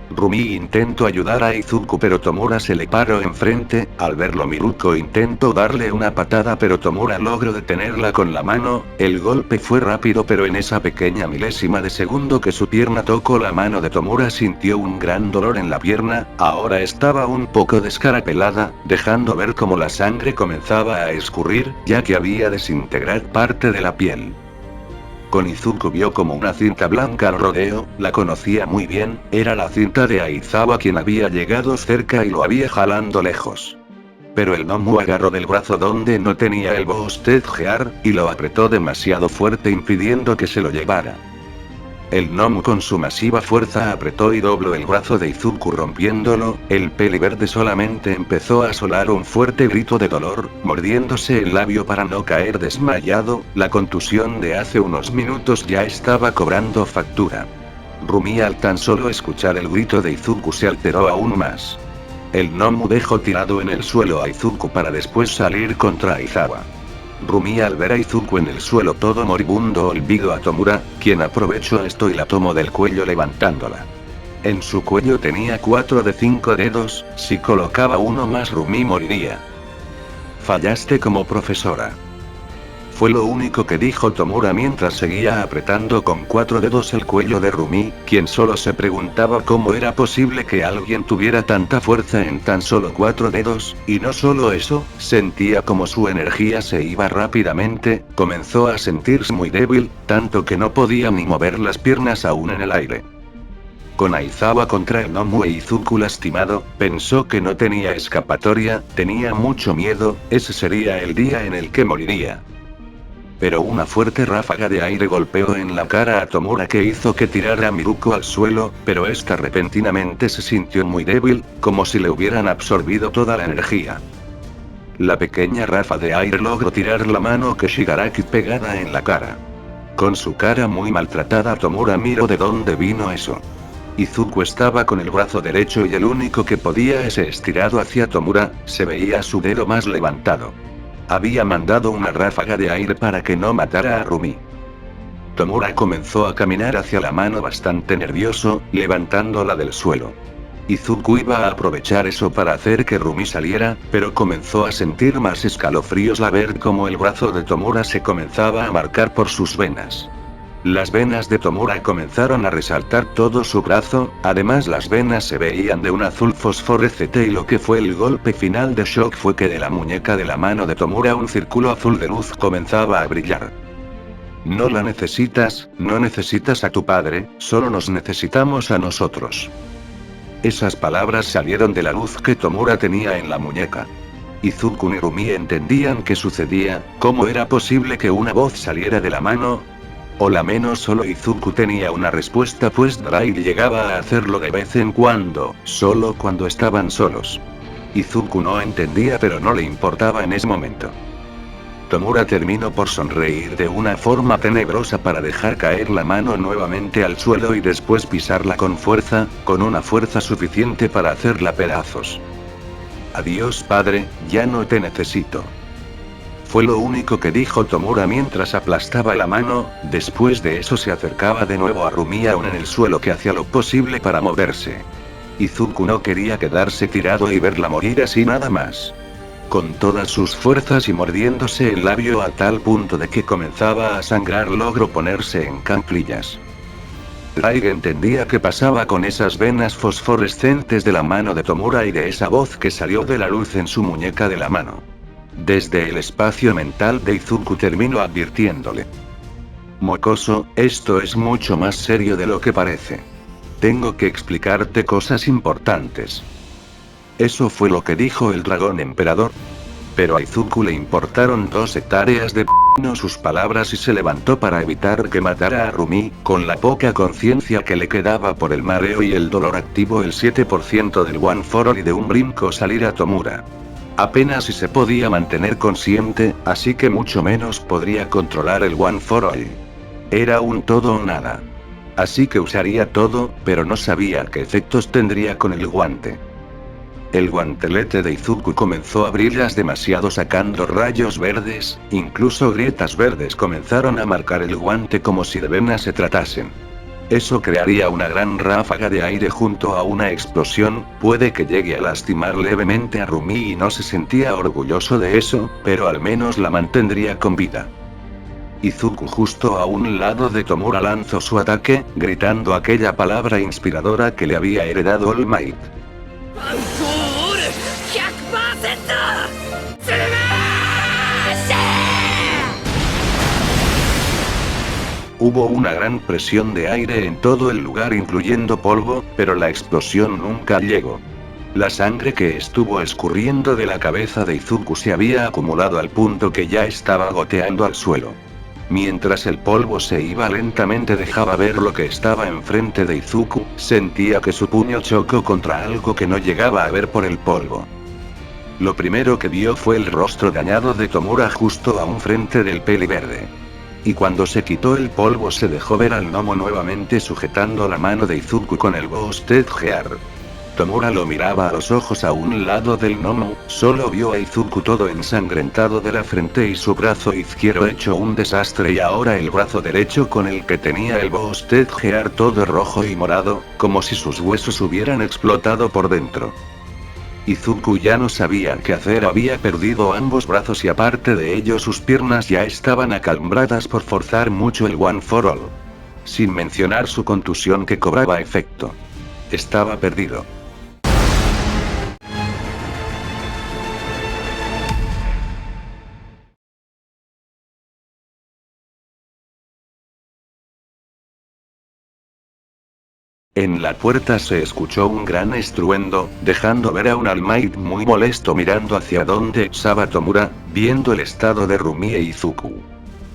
Rumi intentó ayudar a Izuku pero Tomura se le paró enfrente. Al verlo Miruko intentó darle una patada pero Tomura logró detenerla con la mano. El golpe fue rápido pero en esa pequeña milésima de segundo que su pierna tocó la mano de Tomura sintió un gran dolor en la pierna. Ahora estaba un poco descarapelada, dejando ver cómo la sangre comenzaba a escurrir, ya que había desintegrado parte de la piel. Con Izuku vio como una cinta blanca al rodeo, la conocía muy bien, era la cinta de Aizawa quien había llegado cerca y lo había jalando lejos. Pero el Nomu agarró del brazo donde no tenía el Boosted Gear, y lo apretó demasiado fuerte impidiendo que se lo llevara. El Nomu con su masiva fuerza apretó y dobló el brazo de Izuku rompiéndolo, el peli verde solamente empezó a sonar un fuerte grito de dolor, mordiéndose el labio para no caer desmayado, la contusión de hace unos minutos ya estaba cobrando factura. Rumi al tan solo escuchar el grito de Izuku se alteró aún más. El Nomu dejó tirado en el suelo a Izuku para después salir contra Aizawa. Rumi al ver a Izuku en el suelo todo moribundo olvidó a Tomura, quien aprovechó esto y la tomó del cuello levantándola. En su cuello tenía 4 de 5 dedos, si colocaba uno más Rumi moriría. Fallaste como profesora. Fue lo único que dijo Tomura mientras seguía apretando con 4 dedos el cuello de Rumi, quien solo se preguntaba cómo era posible que alguien tuviera tanta fuerza en tan solo 4 dedos, y no solo eso, sentía como su energía se iba rápidamente, comenzó a sentirse muy débil, tanto que no podía ni mover las piernas aún en el aire. Con Aizawa contra el Nomu e Izuku lastimado, pensó que no tenía escapatoria, tenía mucho miedo, ese sería el día en el que moriría. Pero una fuerte ráfaga de aire golpeó en la cara a Tomura que hizo que tirara a Miruko al suelo, pero esta repentinamente se sintió muy débil, como si le hubieran absorbido toda la energía. La pequeña ráfaga de aire logró tirar la mano que Shigaraki pegada en la cara. Con su cara muy maltratada Tomura miró de dónde vino eso. Izuku estaba con el brazo derecho y el único que podía ese estirado hacia Tomura, se veía su dedo más levantado. Había mandado una ráfaga de aire para que no matara a Rumi. Tomura comenzó a caminar hacia la mano bastante nervioso, levantándola del suelo. Izuku iba a aprovechar eso para hacer que Rumi saliera, pero comenzó a sentir más escalofríos al ver cómo el brazo de Tomura se comenzaba a marcar por sus venas. Las venas de Tomura comenzaron a resaltar todo su brazo, además las venas se veían de un azul fosforescente y lo que fue el golpe final de shock fue que de la muñeca de la mano de Tomura un círculo azul de luz comenzaba a brillar. No la necesitas, no necesitas a tu padre, solo nos necesitamos a nosotros. Esas palabras salieron de la luz que Tomura tenía en la muñeca. Izuku y Rumi entendían qué sucedía, cómo era posible que una voz saliera de la mano. O la menos solo Izuku tenía una respuesta pues Drai llegaba a hacerlo de vez en cuando, solo cuando estaban solos. Izuku no entendía pero no le importaba en ese momento. Tomura terminó por sonreír de una forma tenebrosa para dejar caer la mano nuevamente al suelo y después pisarla con fuerza, con una fuerza suficiente para hacerla pedazos. Adiós padre, ya no te necesito. Fue lo único que dijo Tomura mientras aplastaba la mano, después de eso se acercaba de nuevo a Rumi aún en el suelo que hacía lo posible para moverse. Izuku no quería quedarse tirado y verla morir así nada más. Con todas sus fuerzas y mordiéndose el labio a tal punto de que comenzaba a sangrar logró ponerse en cuclillas. Drai entendía qué pasaba con esas venas fosforescentes de la mano de Tomura y de esa voz que salió de la luz en su muñeca de la mano. Desde el espacio mental de Izuku terminó advirtiéndole. Mocoso, esto es mucho más serio de lo que parece. Tengo que explicarte cosas importantes. Eso fue lo que dijo el dragón emperador. Pero a Izuku le importaron 2 hectáreas de p*** sus palabras y se levantó para evitar que matara a Rumi, con la poca conciencia que le quedaba por el mareo y el dolor activó el 7% del One for All y de un brinco salir a Tomura. Apenas si se podía mantener consciente, así que mucho menos podría controlar el One for All. Era un todo o nada. Así que usaría todo, pero no sabía qué efectos tendría con el guante. El guantelete de Izuku comenzó a brillar demasiado sacando rayos verdes, incluso grietas verdes comenzaron a marcar el guante como si de venas se tratasen. Eso crearía una gran ráfaga de aire junto a una explosión, puede que llegue a lastimar levemente a Rumi y no se sentía orgulloso de eso, pero al menos la mantendría con vida. Izuku justo a un lado de Tomura lanzó su ataque, gritando aquella palabra inspiradora que le había heredado All Might. Hubo una gran presión de aire en todo el lugar incluyendo polvo, pero la explosión nunca llegó. La sangre que estuvo escurriendo de la cabeza de Izuku se había acumulado al punto que ya estaba goteando al suelo. Mientras el polvo se iba lentamente dejaba ver lo que estaba enfrente de Izuku, sentía que su puño chocó contra algo que no llegaba a ver por el polvo. Lo primero que vio fue el rostro dañado de Tomura justo a un frente del peli verde. Y cuando se quitó el polvo se dejó ver al gnomo nuevamente sujetando la mano de Izuku con el Boosted Gear. Tomura lo miraba a los ojos a un lado del gnomo, solo vio a Izuku todo ensangrentado de la frente y su brazo izquierdo hecho un desastre y ahora el brazo derecho con el que tenía el Boosted Gear todo rojo y morado, como si sus huesos hubieran explotado por dentro. Izuku ya no sabía qué hacer, había perdido ambos brazos y aparte de ello sus piernas ya estaban acalombradas por forzar mucho el One for All. Sin mencionar su contusión que cobraba efecto. Estaba perdido. En la puerta se escuchó un gran estruendo, dejando ver a un All Might muy molesto mirando hacia donde estaba Tomura, viendo el estado de Rumi e Izuku.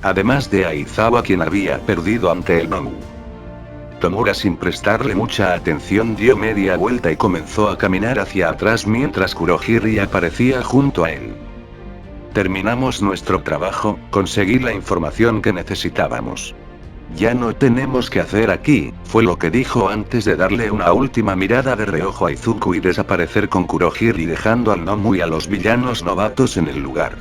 Además de Aizawa quien había perdido ante el gnomo. Tomura sin prestarle mucha atención dio media vuelta y comenzó a caminar hacia atrás mientras Kurohiri aparecía junto a él. Terminamos nuestro trabajo, conseguí la información que necesitábamos. Ya no tenemos que hacer aquí, fue lo que dijo antes de darle una última mirada de reojo a Izuku y desaparecer con Kurohiri dejando al gnomo y a los villanos novatos en el lugar.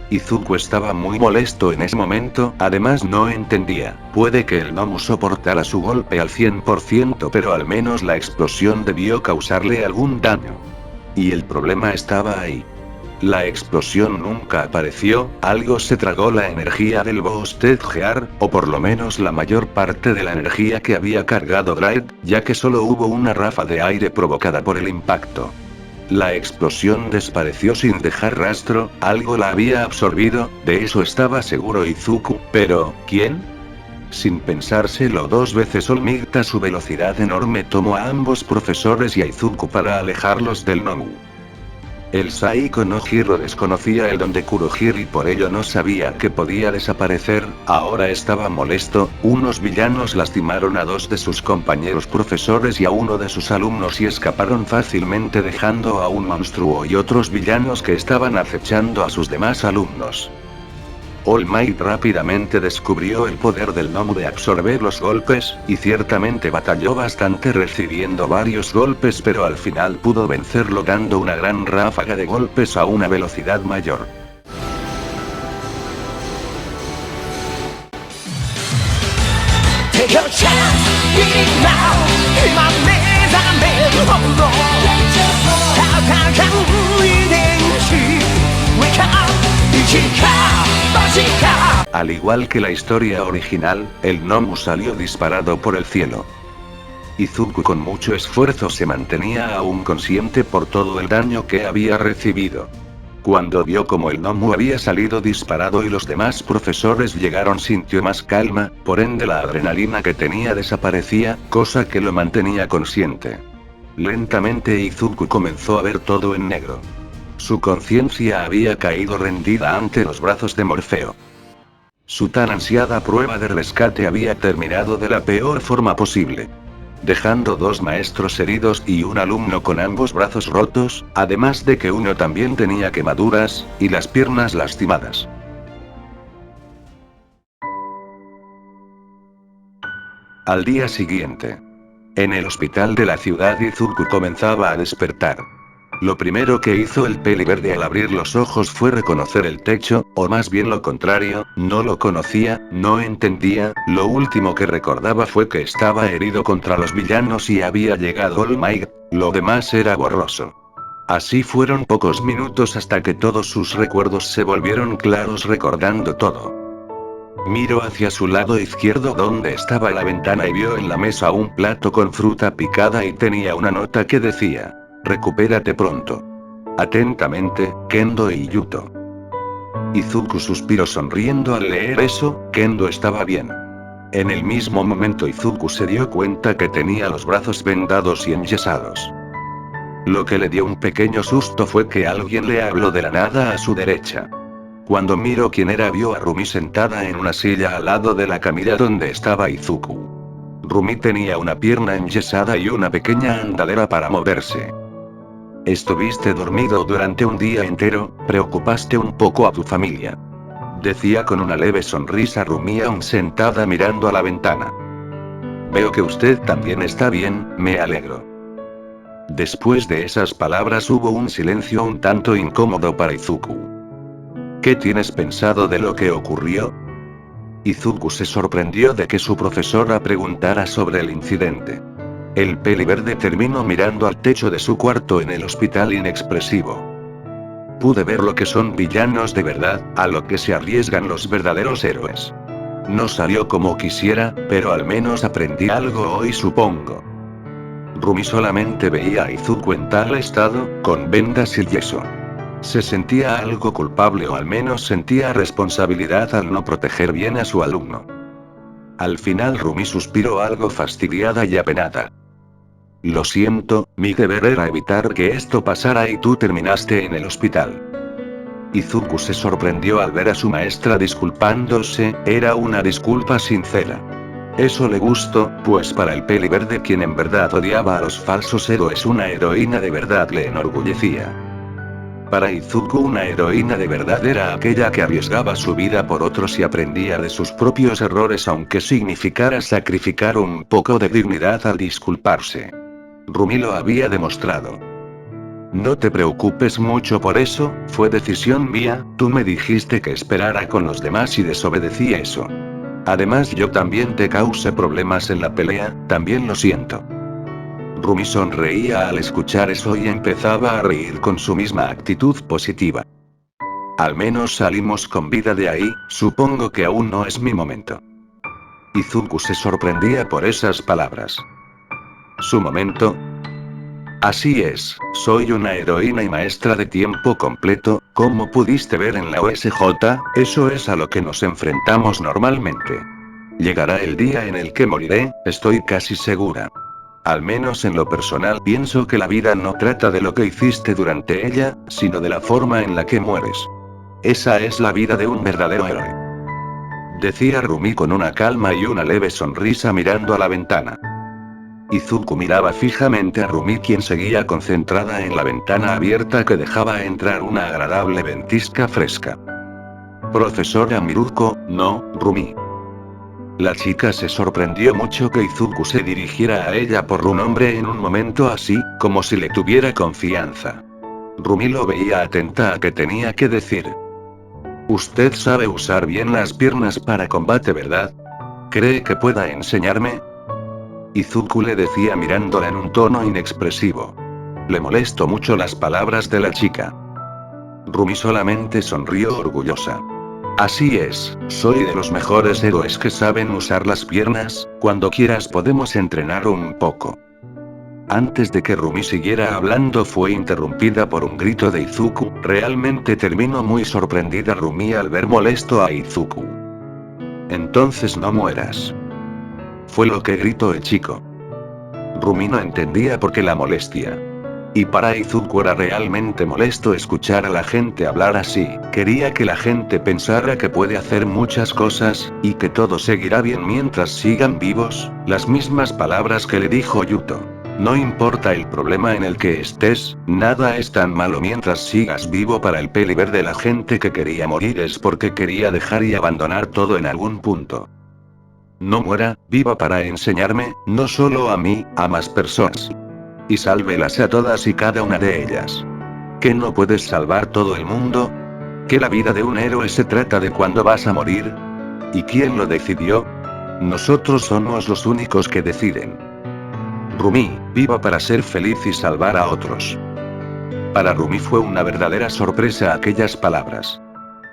Izuku estaba muy molesto en ese momento, además no entendía, puede que el gnomo soportara su golpe al 100% pero al menos la explosión debió causarle algún daño. Y el problema estaba ahí. La explosión nunca apareció, algo se tragó la energía del Boosted Gear, o por lo menos la mayor parte de la energía que había cargado Dried, ya que solo hubo una ráfaga de aire provocada por el impacto. La explosión desapareció sin dejar rastro, algo la había absorbido, de eso estaba seguro Izuku, pero, ¿quién? Sin pensárselo dos veces All Might a su velocidad enorme tomó a ambos profesores y a Izuku para alejarlos del gnomo. El Saiko no Hiro desconocía el don de Kurohiri y por ello no sabía que podía desaparecer, ahora estaba molesto, unos villanos lastimaron a dos de sus compañeros profesores y a uno de sus alumnos y escaparon fácilmente dejando a un monstruo y otros villanos que estaban acechando a sus demás alumnos. All Might rápidamente descubrió el poder del gnomo de absorber los golpes, y ciertamente batalló bastante recibiendo varios golpes pero al final pudo vencerlo dando una gran ráfaga de golpes a una velocidad mayor. Al igual que la historia original, el gnomo salió disparado por el cielo. Izuku con mucho esfuerzo se mantenía aún consciente por todo el daño que había recibido. Cuando vio como el gnomo había salido disparado y los demás profesores llegaron sintió más calma, por ende la adrenalina que tenía desaparecía, cosa que lo mantenía consciente. Lentamente Izuku comenzó a ver todo en negro. Su conciencia había caído rendida ante los brazos de Morfeo. Su tan ansiada prueba de rescate había terminado de la peor forma posible. Dejando dos maestros heridos y un alumno con ambos brazos rotos, además de que uno también tenía quemaduras, y las piernas lastimadas. Al día siguiente. En el hospital de la ciudad Izuku comenzaba a despertar. Lo primero que hizo el peli verde al abrir los ojos fue reconocer el techo, o más bien lo contrario, no lo conocía, no entendía, lo último que recordaba fue que estaba herido contra los villanos y había llegado All Might, lo demás era borroso. Así fueron pocos minutos hasta que todos sus recuerdos se volvieron claros recordando todo. Miró hacia su lado izquierdo donde estaba la ventana y vio en la mesa un plato con fruta picada y tenía una nota que decía: recupérate pronto. Atentamente, Kendo y Yuto. Izuku suspiró sonriendo al leer eso, Kendo estaba bien. En el mismo momento Izuku se dio cuenta que tenía los brazos vendados y enyesados. Lo que le dio un pequeño susto fue que alguien le habló de la nada a su derecha. Cuando miró quién era, vio a Rumi sentada en una silla al lado de la camilla donde estaba Izuku. Rumi tenía una pierna enyesada y una pequeña andadera para moverse. Estuviste dormido durante un día entero, preocupaste un poco a tu familia. Decía con una leve sonrisa Rumi aún sentada mirando a la ventana. Veo que usted también está bien, me alegro. Después de esas palabras hubo un silencio un tanto incómodo para Izuku. ¿Qué tienes pensado de lo que ocurrió? Izuku se sorprendió de que su profesora preguntara sobre el incidente. El peli verde terminó mirando al techo de su cuarto en el hospital inexpresivo. Pude ver lo que son villanos de verdad, a lo que se arriesgan los verdaderos héroes. No salió como quisiera, pero al menos aprendí algo hoy, supongo. Rumi solamente veía a Izuku en tal estado, con vendas y yeso. Se sentía algo culpable, o al menos sentía responsabilidad al no proteger bien a su alumno. Al final Rumi suspiró algo fastidiada y apenada. Lo siento, mi deber era evitar que esto pasara y tú terminaste en el hospital. Izuku se sorprendió al ver a su maestra disculpándose, era una disculpa sincera. Eso le gustó, pues para el peli verde, quien en verdad odiaba a los falsos héroes, una heroína de verdad le enorgullecía. Para Izuku una heroína de verdad era aquella que arriesgaba su vida por otros y aprendía de sus propios errores, aunque significara sacrificar un poco de dignidad al disculparse. Rumi lo había demostrado. No te preocupes mucho por eso, fue decisión mía, tú me dijiste que esperara con los demás y desobedecí eso. Además yo también te causé problemas en la pelea, también lo siento. Rumi sonreía al escuchar eso y empezaba a reír con su misma actitud positiva. Al menos salimos con vida de ahí, supongo que aún no es mi momento. Izuku se sorprendía por esas palabras. ¿Su momento? Así es, soy una heroína y maestra de tiempo completo, como pudiste ver en la OSJ, eso es a lo que nos enfrentamos normalmente. Llegará el día en el que moriré, estoy casi segura. Al menos en lo personal pienso que la vida no trata de lo que hiciste durante ella, sino de la forma en la que mueres. Esa es la vida de un verdadero héroe. Decía Rumi con una calma y una leve sonrisa mirando a la ventana. Izuku miraba fijamente a Rumi, quien seguía concentrada en la ventana abierta que dejaba entrar una agradable ventisca fresca. Profesora Miruko, no, Rumi. La chica se sorprendió mucho que Izuku se dirigiera a ella por un nombre en un momento así, como si le tuviera confianza. Rumi lo veía atenta a qué tenía que decir. Usted sabe usar bien las piernas para combate, ¿verdad? ¿Cree que pueda enseñarme? Izuku le decía mirándola en un tono inexpresivo. Le molestó mucho las palabras de la chica. Rumi solamente sonrió orgullosa. Así es, soy de los mejores héroes que saben usar las piernas, cuando quieras podemos entrenar un poco. Antes de que Rumi siguiera hablando fue interrumpida por un grito de Izuku, realmente terminó muy sorprendida Rumi al ver molesto a Izuku. Entonces no mueras. Fue lo que gritó el chico. Rumi no entendía por qué la molestia. Y para Izuku era realmente molesto escuchar a la gente hablar así, quería que la gente pensara que puede hacer muchas cosas, y que todo seguirá bien mientras sigan vivos, las mismas palabras que le dijo Yuto. No importa el problema en el que estés, nada es tan malo mientras sigas vivo. Para el peli verde la gente que quería morir es porque quería dejar y abandonar todo en algún punto. No muera, viva para enseñarme, no solo a mí, a más personas. Y sálvelas a todas y cada una de ellas. ¿Que no puedes salvar todo el mundo? ¿Que la vida de un héroe se trata de cuándo vas a morir? ¿Y quién lo decidió? Nosotros somos los únicos que deciden. Rumi, viva para ser feliz y salvar a otros. Para Rumi fue una verdadera sorpresa aquellas palabras.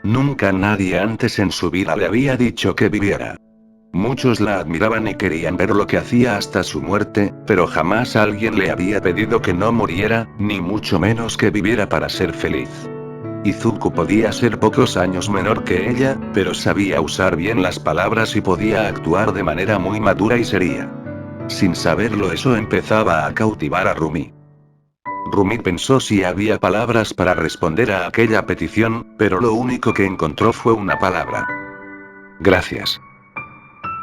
Nunca nadie antes en su vida le había dicho que viviera. Muchos la admiraban y querían ver lo que hacía hasta su muerte, pero jamás alguien le había pedido que no muriera, ni mucho menos que viviera para ser feliz. Izuku podía ser pocos años menor que ella, pero sabía usar bien las palabras y podía actuar de manera muy madura y seria. Sin saberlo, eso empezaba a cautivar a Rumi. Rumi pensó si había palabras para responder a aquella petición, pero lo único que encontró fue una palabra. Gracias.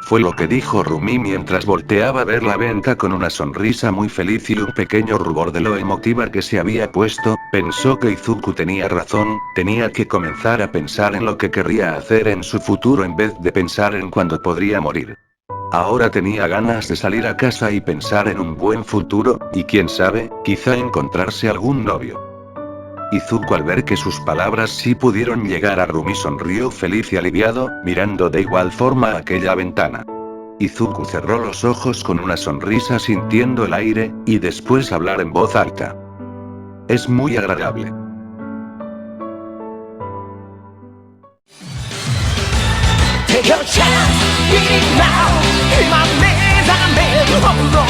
Fue lo que dijo Rumi mientras volteaba a ver la venta con una sonrisa muy feliz y un pequeño rubor de lo emotiva que se había puesto. Pensó que Izuku tenía razón, tenía que comenzar a pensar en lo que querría hacer en su futuro en vez de pensar en cuándo podría morir. Ahora tenía ganas de salir a casa y pensar en un buen futuro, y quién sabe, quizá encontrarse algún novio. Izuku, al ver que sus palabras sí pudieron llegar a Rumi, sonrió feliz y aliviado, mirando de igual forma a aquella ventana. Izuku cerró los ojos con una sonrisa sintiendo el aire, y después hablar en voz alta. Es muy agradable. Take a chance, beat it now. In my maze, I'm in. Hold on.